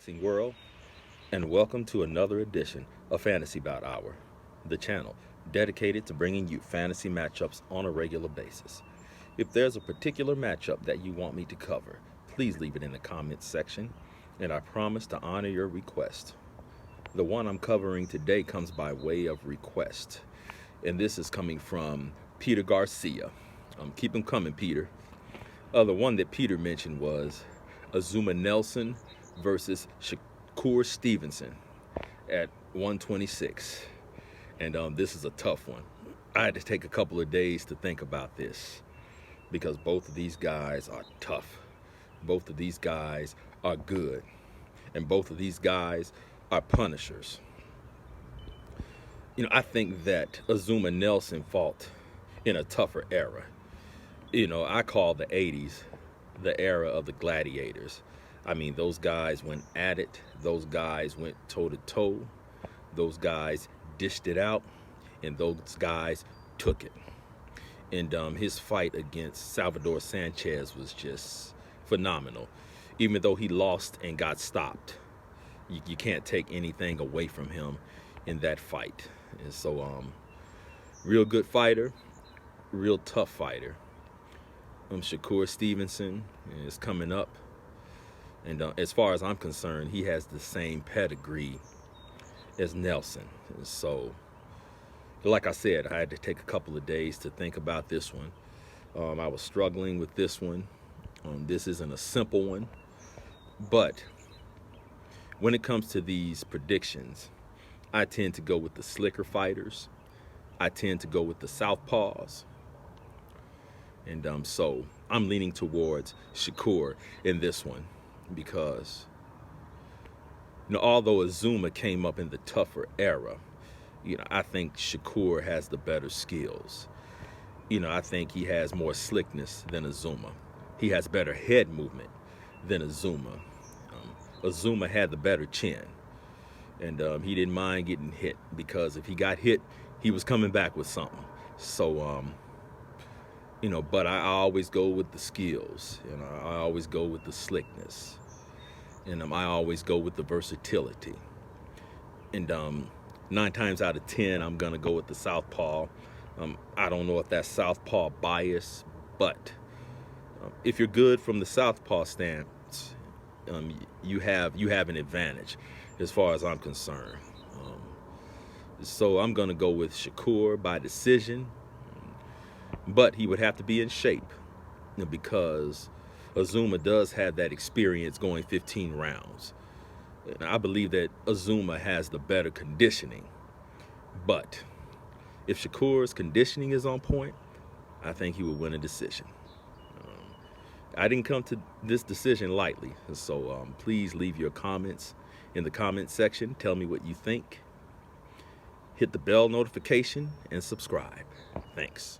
boxing world, and welcome to another edition of Fantasy Bout Hour, the channel dedicated to bringing you fantasy matchups on a regular basis. If there's a particular matchup that you want me to cover, please leave it in the comments section, and I promise to honor your request. The one I'm covering today comes by way of request, and this is coming from Peter Garcia. Keep him coming, Peter. The one that Peter mentioned was Azumah Nelson versus Shakur Stevenson at 126. And this is a tough one. I had to take a couple of days to think about this because both of these guys are tough. Both of these guys are good. And both of these guys are punishers. I think that Azumah Nelson fought in a tougher era. I call the 80s the era of the gladiators. I mean, those guys went at it. Those guys went toe to toe. Those guys dished it out, and those guys took it. And his fight against Salvador Sanchez was just phenomenal. Even though he lost and got stopped, you can't take anything away from him in that fight. And so, real good fighter, real tough fighter. Shakur Stevenson is coming up, and as far as I'm concerned, he has the same pedigree as Nelson. And so, like I said, I had to take a couple of days to think about this one. I was struggling with this one. This isn't a simple one, but when it comes to these predictions, I tend to go with the slicker fighters. I tend to go with the southpaws. And so I'm leaning towards Shakur in this one because, although Azumah came up in the tougher era, I think Shakur has the better skills. I think he has more slickness than Azumah. He has better head movement than Azumah. Azumah had the better chin, and he didn't mind getting hit because if he got hit, he was coming back with something. So, but I always go with the skills, I always go with the slickness, and I always go with the versatility. And 9 times out of 10, I'm going to go with the southpaw. I don't know if that's southpaw bias, but if you're good from the southpaw stance, you have an advantage as far as I'm concerned. So I'm going to go with Shakur by decision. But he would have to be in shape because Azumah does have that experience going 15 rounds. And I believe that Azumah has the better conditioning. But if Shakur's conditioning is on point, I think he would win a decision. I didn't come to this decision lightly. So please leave your comments in the comment section. Tell me what you think. Hit the bell notification and subscribe. Thanks.